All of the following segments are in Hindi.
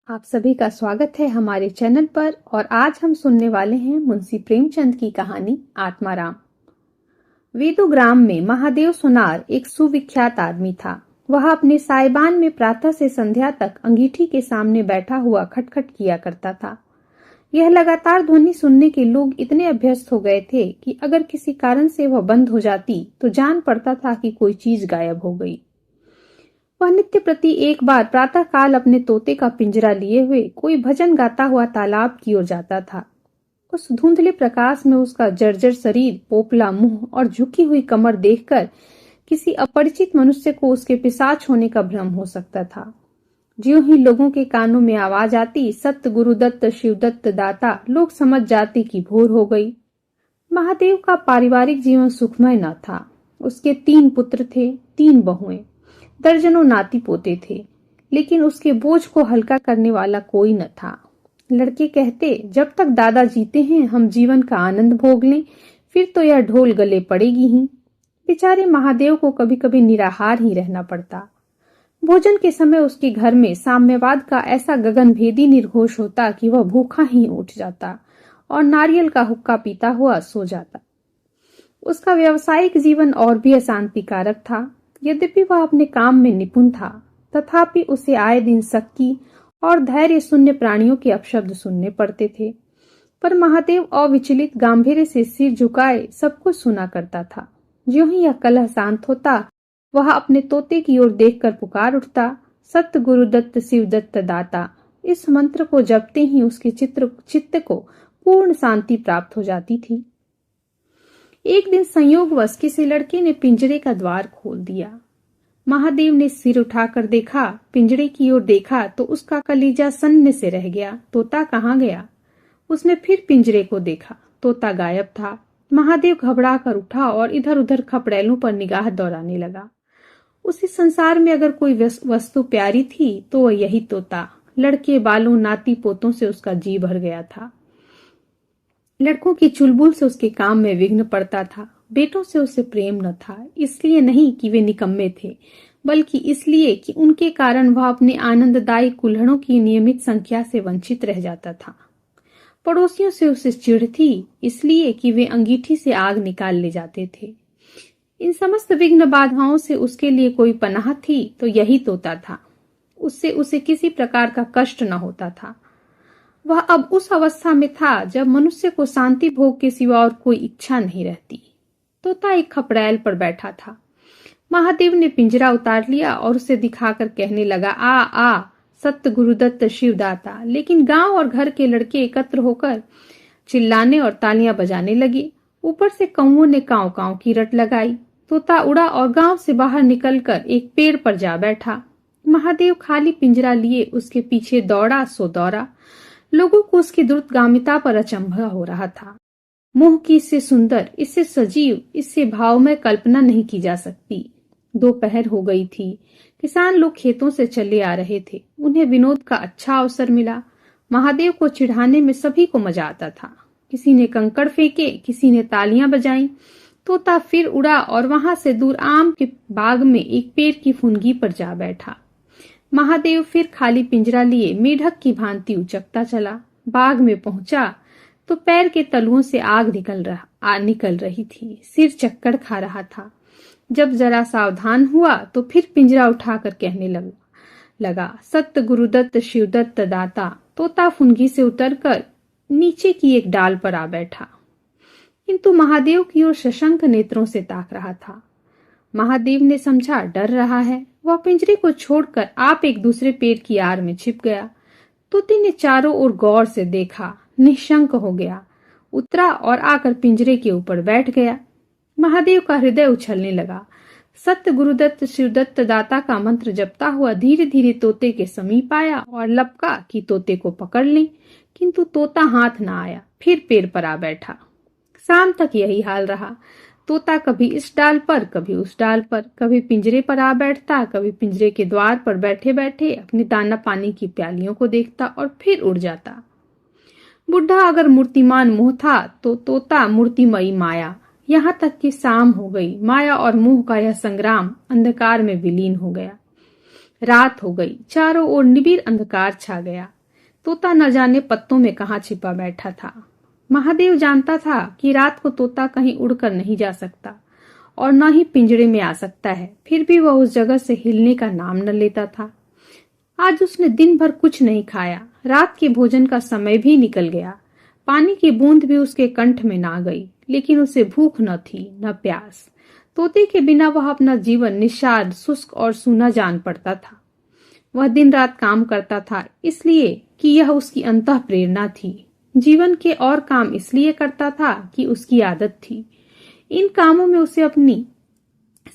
आप सभी का स्वागत है हमारे चैनल पर। और आज हम सुनने वाले हैं मुंशी प्रेमचंद की कहानी आत्माराम। वेदुग्राम में महादेव सोनार एक सुविख्यात आदमी था। वह अपने साइबान में प्रातः से संध्या तक अंगीठी के सामने बैठा हुआ खटखट किया करता था। यह लगातार ध्वनि सुनने के लोग इतने अभ्यस्त हो गए थे कि अगर किसी कारण से वह बंद हो जाती तो जान पड़ता था कि कोई चीज गायब हो गई। वह नित्य प्रति एक बार प्रातः काल अपने तोते का पिंजरा लिए हुए कोई भजन गाता हुआ तालाब की ओर जाता था। उस धुंधले प्रकाश में उसका जर्जर शरीर, पोपला मुंह और झुकी हुई कमर देखकर किसी अपरिचित मनुष्य को उसके पिशाच होने का भ्रम हो सकता था। ज्यों ही लोगों के कानों में आवाज आती, सत्य गुरुदत्त शिवदत्त दाता, लोग समझ जाते कि भोर हो गई। महादेव का पारिवारिक जीवन सुखमय न था। उसके 3 पुत्र थे, 3 बहुएं, दर्जनों नाती पोते थे, लेकिन उसके बोझ को हल्का करने वाला कोई न था। लड़के कहते, जब तक दादा जीते हैं हम जीवन का आनंद भोग लें, फिर तो यह ढोल गले पड़ेगी ही। बेचारे महादेव को कभी कभी निराहार ही रहना पड़ता। भोजन के समय उसके घर में साम्यवाद का ऐसा गगनभेदी निर्घोष होता कि वह भूखा ही उठ जाता और नारियल का हुक्का पीता हुआ सो जाता। उसका व्यावसायिक जीवन और भी अशांतिकारक था। यद्यपि वह अपने काम में निपुण था, तथापि उसे आए दिन सक्की और धैर्य शून्य प्राणियों के अपशब्द सुनने पड़ते थे। पर महादेव अविचलित गांभीर्य से सिर झुकाए सब कुछ सुना करता था। ज्यों ही यह कलह शांत होता, वह अपने तोते की ओर देखकर पुकार उठता, सत्य गुरुदत्त शिवदत्त दाता। इस मंत्र को जपते ही उसके चित्त को पूर्ण शांति प्राप्त हो जाती थी। एक दिन संयोगवश किसी लड़के ने पिंजरे का द्वार खोल दिया। महादेव ने सिर उठाकर देखा, पिंजरे की ओर देखा तो उसका कलीजा सन्न से रह गया। तोता कहाँ गया? उसने फिर पिंजरे को देखा, तोता गायब था। महादेव घबरा कर उठा और इधर उधर खपड़ेलों पर निगाह दौड़ाने लगा। उसी संसार में अगर कोई वस्तु प्यारी थी तो वह यही तोता। लड़के बालों, नाती पोतों से उसका जी भर गया था। लड़कों की चुलबुल से उसके काम में विघ्न पड़ता था। बेटों से उसे प्रेम न था, इसलिए नहीं कि वे निकम्मे थे, बल्कि इसलिए कि उनके कारण वह अपने आनंददायी कुल्हड़ों की नियमित संख्या से वंचित रह जाता था। पड़ोसियों से उसे चिढ़ थी, इसलिए कि वे अंगीठी से आग निकाल ले जाते थे। इन समस्त विघ्न बाधाओं से उसके लिए कोई पनाह थी तो यही तोता था। उससे उसे किसी प्रकार का कष्ट न होता था। वह अब उस अवस्था में था जब मनुष्य को शांति भोग के सिवा और कोई इच्छा नहीं रहती। तोता एक खपड़ैल पर बैठा था। महादेव ने पिंजरा उतार लिया और उसे दिखाकर कहने लगा, आ आ सत्य गुरुदत्त शिवदाता। लेकिन गांव और घर के लड़के एकत्र होकर चिल्लाने और तालियां बजाने लगे। ऊपर से कौओं ने कांव कांव की रट लगाई। तोता उड़ा और गांव से बाहर निकलकर एक पेड़ पर जा बैठा। महादेव खाली पिंजरा लिए उसके पीछे दौड़ा सो दौड़ा। लोगों को उसकी द्रुतगामिता पर अचंभा हो रहा था। मोह की इससे सुंदर, इससे सजीव, इससे भावमय कल्पना नहीं की जा सकती। दोपहर हो गई थी। किसान लोग खेतों से चले आ रहे थे। उन्हें विनोद का अच्छा अवसर मिला। महादेव को चिढ़ाने में सभी को मजा आता था। किसी ने कंकड़ फेंके, किसी ने तालियां बजाई। तोता फिर उड़ा और वहां से दूर आम के बाग में एक पेड़ की फुनगी पर जा बैठा। महादेव फिर खाली पिंजरा लिए मेढक की भांति उचकता चला। बाग में पहुंचा तो पैर के तलुओं से आग निकल रही थी। सिर चक्कर खा रहा था। जब जरा सावधान हुआ तो फिर पिंजरा उठाकर कहने लगा, सत्य गुरुदत्त शिवदत्त दाता। तोता फुनगी से उतरकर नीचे की एक डाल पर आ बैठा, किंतु महादेव की ओर सशंक नेत्रों से ताक रहा था। महादेव ने समझा डर रहा है। वह पिंजरे को छोड़कर आप एक दूसरे पेड़ की आड़ में छिप गया। तोते ने चारों ओर गौर से देखा, निशंक हो गया, उतरा और आकर पिंजरे के ऊपर बैठ गया। महादेव का हृदय उछलने लगा। सत्य गुरुदत्त शिवदत्त दाता का मंत्र जपता हुआ धीरे धीरे तोते के समीप आया और लपका कि तोते को पकड़ ले, किंतु तोता हाथ न आया। फिर पेड़ पर आ बैठा। शाम तक यही हाल रहा। तोता कभी इस डाल पर, कभी उस डाल पर, कभी पिंजरे पर आ बैठता, कभी पिंजरे के द्वार पर बैठे बैठे अपनी दाना पानी की प्यालियों को देखता और फिर उड़ जाता। बुढ़ा अगर मूर्तिमान मोह था तो तोता मूर्तिमयी माया। यहाँ तक कि शाम हो गई। माया और मोह का यह संग्राम अंधकार में विलीन हो गया। रात हो गई। चारों ओर निबिड़ अंधकार छा गया। तोता न जाने पत्तों में कहाँ छिपा बैठा था। महादेव जानता था कि रात को तोता कहीं उड़कर नहीं जा सकता और न ही पिंजरे में आ सकता है, फिर भी वह उस जगह से हिलने का नाम न लेता था। आज उसने दिन भर कुछ नहीं खाया। रात के भोजन का समय भी निकल गया। पानी की बूंद भी उसके कंठ में ना गई, लेकिन उसे भूख न थी न प्यास। तोते के बिना वह अपना जीवन निषाद, शुष्क और सूना जान पड़ता था। वह दिन रात काम करता था इसलिए कि यह उसकी अंतः प्रेरणा थी। जीवन के और काम इसलिए करता था कि उसकी आदत थी। इन कामों में उसे अपनी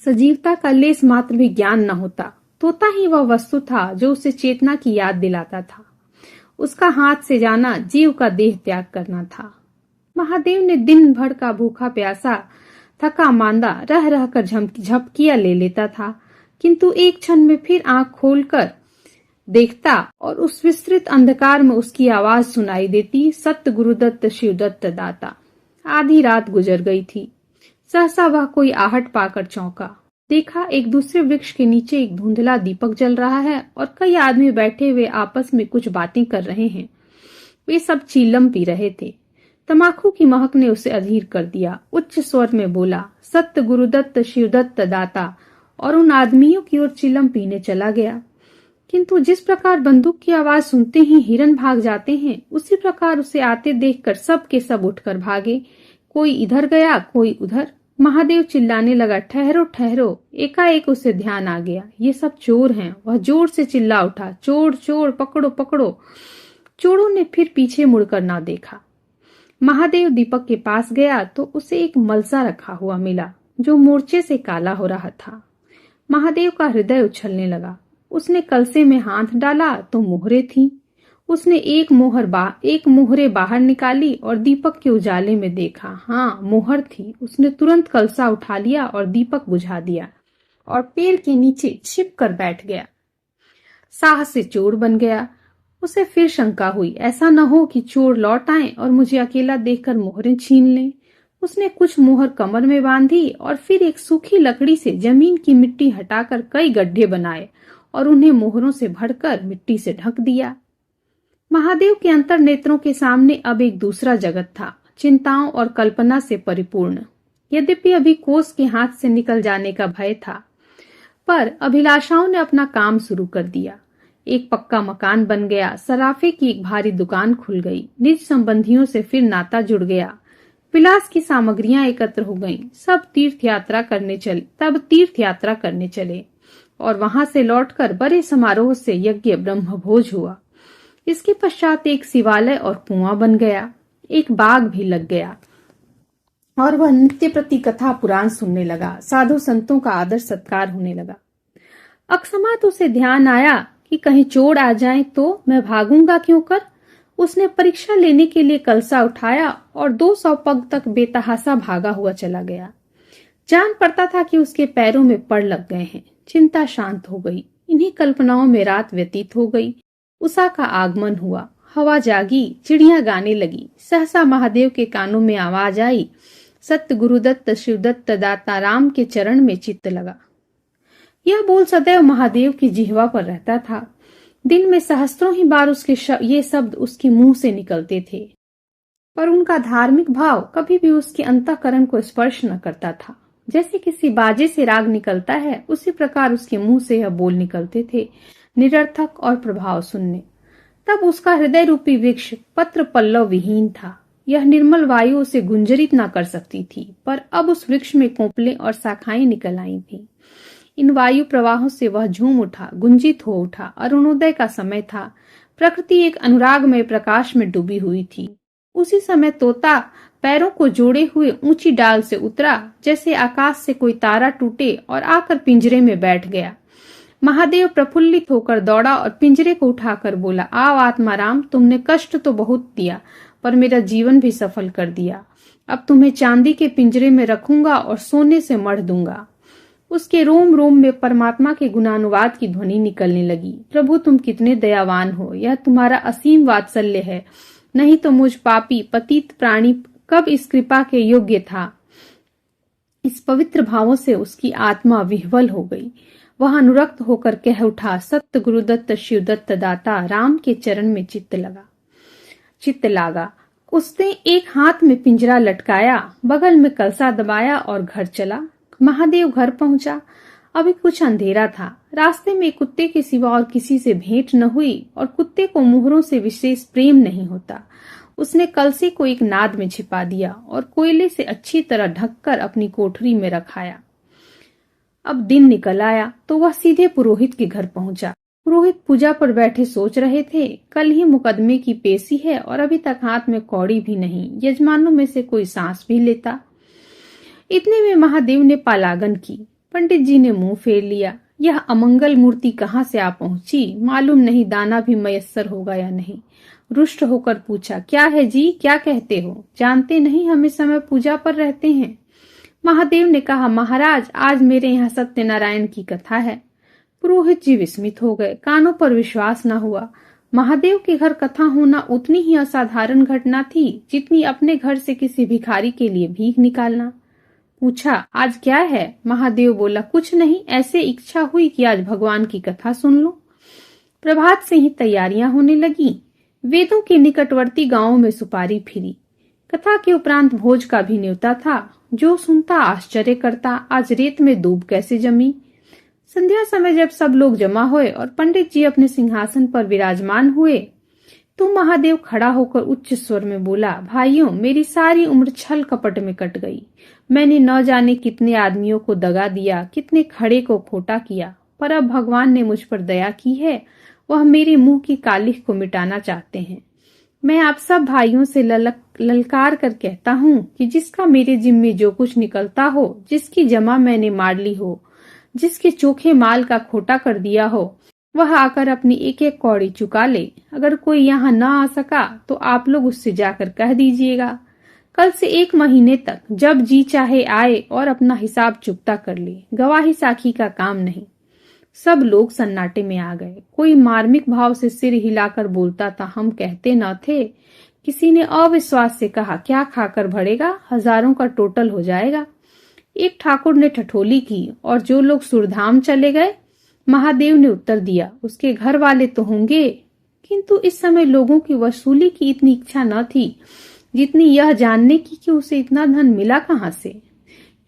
सजीवता का लेस मात्र भी ज्ञान न होता। तोता ही वह वस्तु था जो उसे चेतना की याद दिलाता था। उसका हाथ से जाना जीव का देह त्याग करना था। महादेव ने दिन भर का भूखा प्यासा, थका मांदा रह रहकर झपकियां ले लेता था, किंतु एक क्षण में फिर आंख खोलकर देखता और उस विस्तृत अंधकार में उसकी आवाज सुनाई देती, सत्य गुरुदत्त शिवदत्त दाता। आधी रात गुजर गई थी। सहसा वह कोई आहट पाकर चौंका। देखा एक दूसरे वृक्ष के नीचे एक धुंधला दीपक जल रहा है और कई आदमी बैठे हुए आपस में कुछ बातें कर रहे हैं। वे सब चीलम पी रहे थे। तमाकू की महक ने उसे अधीर कर दिया। उच्च स्वर में बोला, सत्य गुरुदत्त शिवदत्त दाता, और उन आदमियों की ओर चिलम पीने चला गया। किंतु जिस प्रकार बंदूक की आवाज सुनते ही हिरन भाग जाते हैं, उसी प्रकार उसे आते देखकर सब के सब उठकर भागे। कोई इधर गया, कोई उधर। महादेव चिल्लाने लगा, ठहरो ठहरो। एकाएक उसे ध्यान आ गया, ये सब चोर हैं। वह जोर से चिल्ला उठा, चोर चोर, पकड़ो पकड़ो। चोरों ने फिर पीछे मुड़कर ना देखा। महादेव दीपक के पास गया तो उसे एक मलसा रखा हुआ मिला जो मोर्चे से काला हो रहा था। महादेव का हृदय उछलने लगा। उसने कलसे में हाथ डाला तो मोहरे थी। उसने एक मोहरे बाहर निकाली और दीपक के उजाले में देखा। हाँ, मोहर थी। उसने तुरंत कलसा उठा लिया और दीपक बुझा दिया और पेड़ के नीचे छिप कर बैठ गया। साहस से चोर बन गया। उसे फिर शंका हुई, ऐसा न हो कि चोर लौट आए और मुझे अकेला देखकर मोहरें छीन लें। उसने कुछ मोहर कमर में बांधी और फिर एक सूखी लकड़ी से जमीन की मिट्टी हटाकर कई गड्ढे बनाए और उन्हें मोहरों से भरकर मिट्टी से ढक दिया। महादेव के अंतर नेत्रों के सामने अब एक दूसरा जगत था, चिंताओं और कल्पना से परिपूर्ण। यद्यपि अभी कोस के हाथ से निकल जाने का भय था, पर अभिलाषाओं ने अपना काम शुरू कर दिया। एक पक्का मकान बन गया, सराफे की एक भारी दुकान खुल गई, निज संबंधियों से फिर नाता जुड़ गया, विलास की सामग्रियां एकत्र हो गईं। सब तीर्थ यात्रा करने चले और वहां से लौटकर बड़े समारोह से यज्ञ ब्रह्मभोज हुआ। इसके पश्चात एक शिवालय और कुआं बन गया, एक बाग भी लग गया और वह नित्य प्रति कथा पुराण सुनने लगा। साधु संतों का आदर सत्कार होने लगा। अकस्मात उसे ध्यान आया कि कहीं चोर आ जाए तो मैं भागूंगा क्यों कर। उसने परीक्षा लेने के लिए कलसा उठाया और 200 पग तक बेतहासा भागा हुआ चला गया। जान पड़ता था कि उसके पैरों में पड़ लग गए हैं। चिंता शांत हो गई। इन्हीं कल्पनाओं में रात व्यतीत हो गई। उषा का आगमन हुआ। हवा जागी, चिड़ियां गाने लगी। सहसा महादेव के कानों में आवाज आई, सत्य गुरुदत्त शिवदत्त दाता राम के चरण में चित्त लगा। यह बोल सदैव महादेव की जिह्वा पर रहता था। दिन में सहस्त्रों ही बार ये शब्द उसके मुंह से निकलते थे, पर उनका धार्मिक भाव कभी भी उसके अंतःकरण को स्पर्श न करता था। जैसे किसी बाजे से राग निकलता है, उसी प्रकार उसके मुंह से यह बोल निकलते थे, निरर्थक और प्रभाव शून्य। तब उसका हृदय रूपी वृक्ष पत्र पल्लव विहीन था। यह निर्मल वायु उसे गुंजरित न कर सकती थी, पर अब उस वृक्ष में कोंपलें और शाखाएं निकल आई थीं। इन वायु प्रवाहों से वह झूम उठा, गुंजित हो उठा। अरुणोदय का समय था। प्रकृति एक अनुरागमय प्रकाश में डूबी हुई थी। उसी समय तोता पैरों को जोड़े हुए ऊंची डाल से उतरा, जैसे आकाश से कोई तारा टूटे, और आकर पिंजरे में बैठ गया। महादेव प्रफुल्लित होकर दौड़ा और पिंजरे को उठाकर बोला, आओ आत्माराम, तुमने कष्ट तो बहुत दिया पर मेरा जीवन भी सफल कर दिया। अब तुम्हें चांदी के पिंजरे में रखूंगा और सोने से मढ़ दूंगा। उसके रोम रोम में परमात्मा के गुणानुवाद की ध्वनि निकलने लगी। प्रभु, तुम कितने दयावान हो। यह तुम्हारा असीम वात्सल्य है। नहीं तो मुझ पापी पतित प्राणी कब इस कृपा के योग्य था। इस पवित्र भावों से उसकी आत्मा विह्वल हो गई। वह अनुरक्त होकर कह उठा, सत्य गुरुदत्त शिवदत्त दाता, राम के चरण में चित्त लागा। उसने एक हाथ में पिंजरा लटकाया, बगल में कलसा दबाया और घर चला। महादेव घर पहुंचा। अभी कुछ अंधेरा था। रास्ते में कुत्ते के सिवा और किसी से भेंट न हुई और कुत्ते को मोहरों से विशेष प्रेम नहीं होता। उसने कलसे को एक नाद में छिपा दिया और कोयले से अच्छी तरह ढककर अपनी कोठरी में रखाया। अब दिन निकल आया तो वह सीधे पुरोहित के घर पहुंचा। पुरोहित पूजा पर बैठे सोच रहे थे, कल ही मुकदमे की पेशी है और अभी तक हाथ में कौड़ी भी नहीं। यजमानों में से कोई सांस भी लेता। इतने में महादेव ने पालागन की। पंडित जी ने मुंह फेर लिया। यह अमंगल मूर्ति कहाँ से आ पहुंची, मालूम नहीं दाना भी मयस्सर होगा या नहीं। रुष्ट होकर पूछा, क्या है जी, क्या कहते हो? जानते नहीं हम इस समय पूजा पर रहते हैं। महादेव ने कहा, महाराज आज मेरे यहाँ सत्यनारायण की कथा है। पुरोहित जी विस्मित हो गए। कानों पर विश्वास न हुआ। महादेव के घर कथा होना उतनी ही असाधारण घटना थी जितनी अपने घर से किसी भिखारी के लिए भीख निकालना। पूछा, आज क्या है? महादेव बोला, कुछ नहीं, ऐसे इच्छा हुई कि आज भगवान की कथा सुन लो। प्रभात से ही तैयारियां होने लगी। वेदों के निकटवर्ती गांवों में सुपारी फिरी। कथा के उपरांत भोज का भी न्योता था। जो सुनता आश्चर्य करता, आज रेत में दूब कैसे जमी। संध्या समय जब सब लोग जमा हुए और पंडित जी अपने सिंहासन पर विराजमान हुए तो महादेव खड़ा होकर उच्च स्वर में बोला, भाइयों, मेरी सारी उम्र छल कपट में कट गई। मैंने न जाने कितने आदमियों को दगा दिया, कितने खड़े को खोटा किया, पर अब भगवान ने मुझ पर दया की है। वह मेरे मुंह की कालिख को मिटाना चाहते हैं। मैं आप सब भाइयों से ललकार कर कहता हूँ कि जिसका मेरे जिम्मे जो कुछ निकलता हो, जिसकी जमा मैंने मार ली हो, जिसके चोखे माल का खोटा कर दिया हो, वह आकर अपनी एक एक कौड़ी चुका ले। अगर कोई यहाँ न आ सका तो आप लोग उससे जाकर कह दीजिएगा, कल से 1 महीने तक जब जी चाहे आए और अपना हिसाब चुकता कर ले। गवाही साखी का काम नहीं। सब लोग सन्नाटे में आ गए। कोई मार्मिक भाव से सिर हिलाकर बोलता था, हम कहते न थे। किसी ने अविश्वास से कहा, क्या खाकर भरेगा, हजारों का टोटल हो जाएगा। एक ठाकुर ने ठठोली की, और जो लोग सुरधाम चले गए? महादेव ने उत्तर दिया, उसके घर वाले तो होंगे। किंतु इस समय लोगों की वसूली की इतनी इच्छा न थी जितनी यह जानने की कि उसे इतना धन मिला कहाँ से।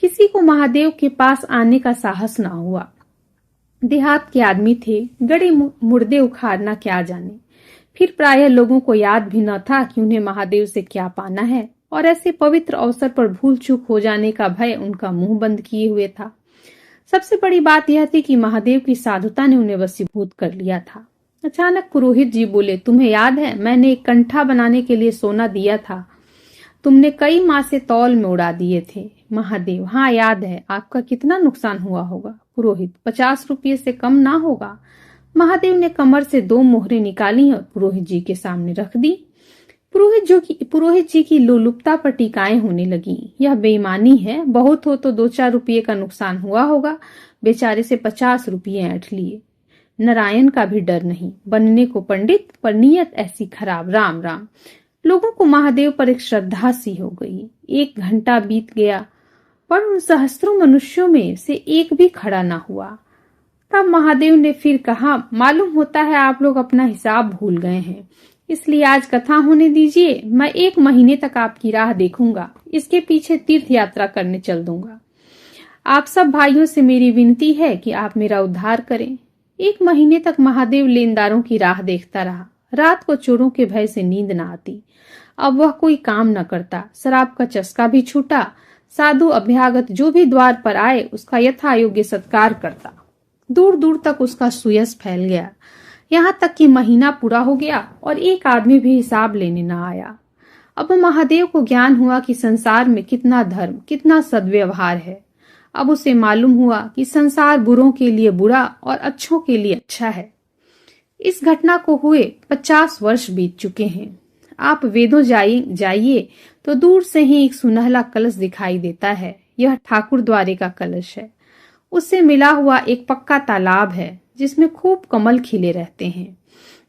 किसी को महादेव के पास आने का साहस न हुआ। देहात के आदमी थे, गड़े मुर्दे उखाड़ना क्या जाने। फिर प्रायः लोगों को याद भी न था कि उन्हें महादेव से क्या पाना है, और ऐसे पवित्र अवसर पर भूल चूक हो जाने का भय उनका मुंह बंद किए हुए था। सबसे बड़ी बात यह थी कि महादेव की साधुता ने उन्हें वशीभूत कर लिया था। अचानक पुरोहित जी बोले, तुम्हें याद है मैंने एक कंठा बनाने के लिए सोना दिया था, तुमने कई मासे तौल में उड़ा दिए थे। महादेव, हाँ याद है। आपका कितना नुकसान हुआ होगा? पुरोहित, 50 रुपये से कम ना होगा। महादेव ने कमर से 2 मोहरें निकाली और पुरोहित जी के सामने रख दी। पुरोहित जी की लोलुपता पर टीकाएं होने लगी। यह बेईमानी है, बहुत हो तो 2-4 रुपये का नुकसान हुआ होगा। बेचारे से 50 रुपये ऐंठ लिए। नारायण का भी डर नहीं, बनने को पंडित पर नीयत ऐसी खराब। राम राम। लोगों को महादेव पर एक श्रद्धा सी हो गई। 1 घंटा बीत गया पर उन सहस्त्रों मनुष्यों में से एक भी खड़ा ना हुआ। तब महादेव ने फिर कहा, मालूम होता है आप लोग अपना हिसाब भूल गए हैं, इसलिए आज कथा होने दीजिए। मैं 1 महीने तक आपकी राह देखूंगा, इसके पीछे तीर्थ यात्रा करने चल दूंगा। आप सब भाइयों से मेरी विनती है कि आप मेरा उद्धार करें। 1 महीने तक महादेव लेनदारों की राह देखता रहा। रात को चोरों के भय से नींद न आती। अब वह कोई काम न करता। शराब का चस्का भी छूटा। साधु अभ्यागत जो भी द्वार पर आए उसका यथा योग्य सत्कार करता। दूर दूर तक उसका सुयश फैल गया। यहाँ तक कि महीना पूरा हो गया और एक आदमी भी हिसाब लेने न आया। अब महादेव को ज्ञान हुआ कि संसार में कितना धर्म, कितना सद्व्यवहार है। अब उसे मालूम हुआ कि संसार बुरों के लिए बुरा और अच्छों के लिए अच्छा है। इस घटना को हुए 50 वर्ष बीत चुके हैं। आप वेदों जाइए तो दूर से ही एक सुनहला कलश दिखाई देता है। यह ठाकुर द्वारे का कलश है। उससे मिला हुआ एक पक्का तालाब है जिसमें खूब कमल खिले रहते हैं।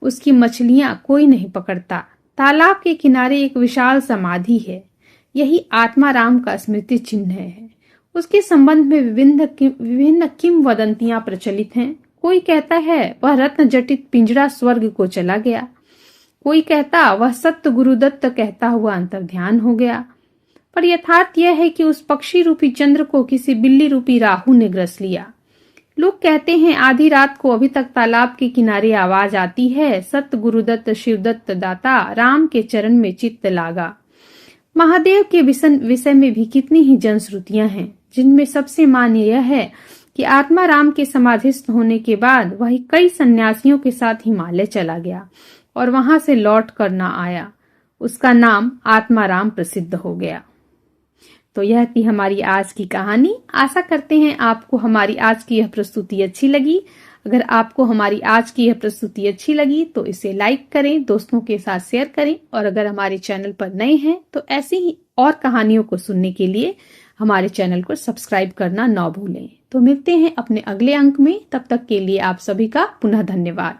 उसकी मछलियां कोई नहीं पकड़ता। तालाब के किनारे एक विशाल समाधि है। यही आत्माराम का स्मृति चिन्ह है। उसके संबंध में विभिन्न किंवदंतियां प्रचलित हैं। कोई कहता है वह रत्न जटित पिंजरा स्वर्ग को चला गया, कोई कहता वह सत्य गुरुदत्त कहता हुआ अंतर्ध्यान हो गया। पर यथार्थ यह है कि उस पक्षी रूपी चंद्र को किसी बिल्ली रूपी राहु ने ग्रस लिया। लोग कहते हैं आधी रात को अभी तक तालाब के किनारे आवाज आती है, सत्य गुरुदत्त शिवदत्त दाता राम के चरण में चित्त लागा। महादेव के विषय में भी कितनी ही जनश्रुतियां हैं, जिनमें सबसे मान्य यह है कि आत्मा राम के समाधिस्थ होने के बाद वह कई सन्यासियों के साथ हिमालय चला गया और वहां से लौट कर न आया। उसका नाम आत्मा राम प्रसिद्ध हो गया। तो यह थी हमारी आज की कहानी। आशा करते हैं आपको हमारी आज की यह प्रस्तुति अच्छी लगी। अगर आपको हमारी आज की यह प्रस्तुति अच्छी लगी तो इसे लाइक करें, दोस्तों के साथ शेयर करें, और अगर हमारे चैनल पर नए हैं तो ऐसी ही और कहानियों को सुनने के लिए हमारे चैनल को सब्सक्राइब करना न भूलें। तो मिलते हैं अपने अगले अंक में, तब तक के लिए आप सभी का पुनः धन्यवाद।